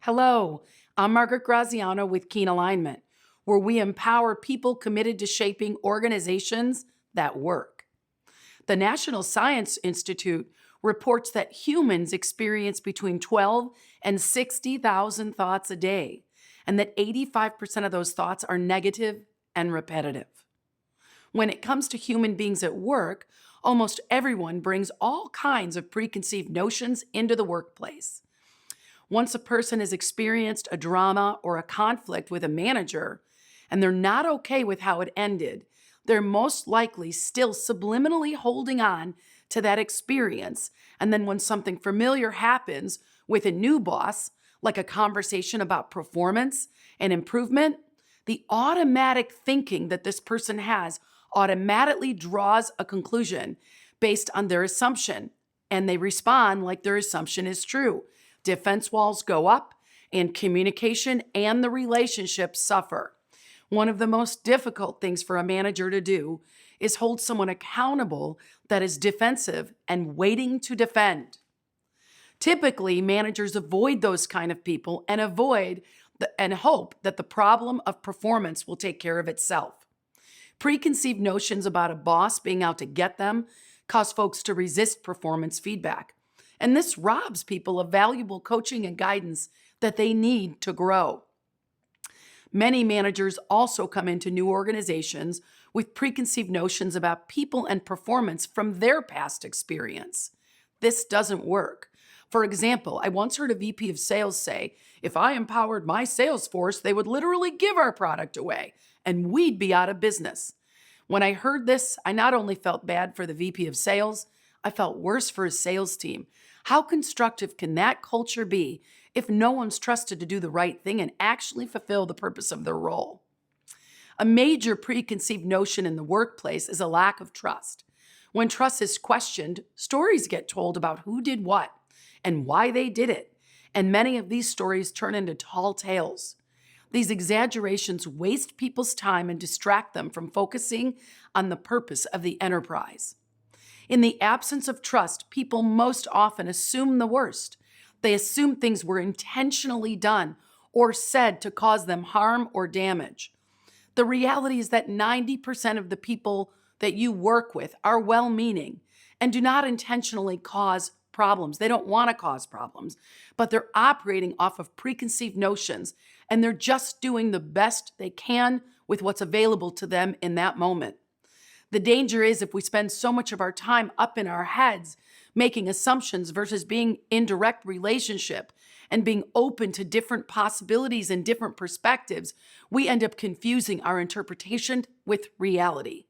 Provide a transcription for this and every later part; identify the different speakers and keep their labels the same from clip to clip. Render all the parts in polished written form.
Speaker 1: Hello, I'm Margaret Graziano with Keen Alignment, where we empower people committed to shaping organizations that work. The National Science Institute reports that humans experience between 12 and 60,000 thoughts a day, and that 85% of those thoughts are negative and repetitive. When it comes to human beings at work, almost everyone brings all kinds of preconceived notions into the workplace. Once a person has experienced a drama or a conflict with a manager and they're not okay with how it ended, they're most likely still subliminally holding on to that experience. And then when something familiar happens with a new boss, like a conversation about performance and improvement, the automatic thinking that this person has automatically draws a conclusion based on their assumption, and they respond like their assumption is true. Defense walls go up, and communication and the relationship suffer. One of the most difficult things for a manager to do is hold someone accountable that is defensive and waiting to defend. Typically, managers avoid those kind of people and hope that the problem of performance will take care of itself. Preconceived notions about a boss being out to get them cause folks to resist performance feedback. And this robs people of valuable coaching and guidance that they need to grow. Many managers also come into new organizations with preconceived notions about people and performance from their past experience. This doesn't work. For example, I once heard a VP of sales say, if I empowered my sales force, they would literally give our product away and we'd be out of business. When I heard this, I not only felt bad for the VP of sales, I felt worse for his sales team. How constructive can that culture be if no one's trusted to do the right thing and actually fulfill the purpose of their role? A major preconceived notion in the workplace is a lack of trust. When trust is questioned, stories get told about who did what and why they did it, and many of these stories turn into tall tales. These exaggerations waste people's time and distract them from focusing on the purpose of the enterprise. In the absence of trust, people most often assume the worst. They assume things were intentionally done or said to cause them harm or damage. The reality is that 90% of the people that you work with are well-meaning and do not intentionally cause problems. They don't want to cause problems, but they're operating off of preconceived notions, and they're just doing the best they can with what's available to them in that moment. The danger is if we spend so much of our time up in our heads making assumptions versus being in direct relationship and being open to different possibilities and different perspectives, we end up confusing our interpretation with reality.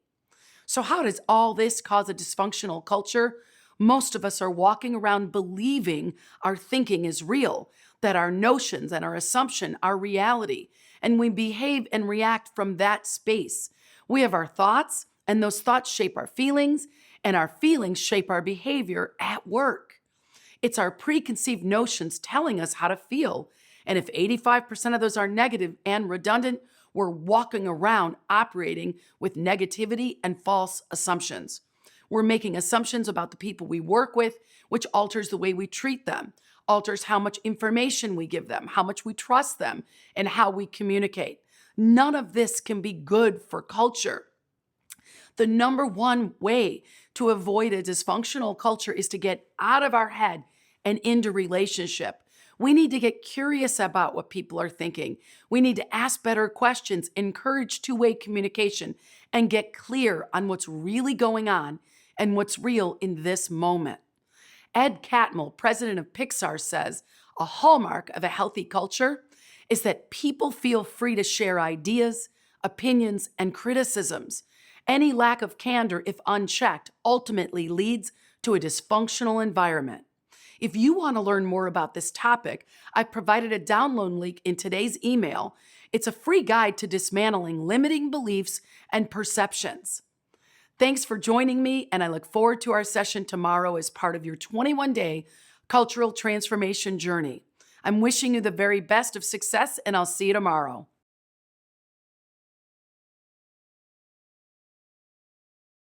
Speaker 1: So how does all this cause a dysfunctional culture? Most of us are walking around believing our thinking is real, that our notions and our assumption are reality, and we behave and react from that space. We have our thoughts, and those thoughts shape our feelings, and our feelings shape our behavior at work. It's our preconceived notions telling us how to feel. And if 85% of those are negative and redundant, we're walking around operating with negativity and false assumptions. We're making assumptions about the people we work with, which alters the way we treat them, alters how much information we give them, how much we trust them, and how we communicate. None of this can be good for culture. The number one way to avoid a dysfunctional culture is to get out of our head and into relationship. We need to get curious about what people are thinking. We need to ask better questions, encourage two-way communication, and get clear on what's really going on and what's real in this moment. Ed Catmull, president of Pixar, says a hallmark of a healthy culture is that people feel free to share ideas, opinions, and criticisms. Any lack of candor, if unchecked, ultimately leads to a dysfunctional environment. If you want to learn more about this topic, I've provided a download link in today's email. It's a free guide to dismantling limiting beliefs and perceptions. Thanks for joining me, and I look forward to our session tomorrow as part of your 21-day cultural transformation journey. I'm wishing you the very best of success, and I'll see you tomorrow.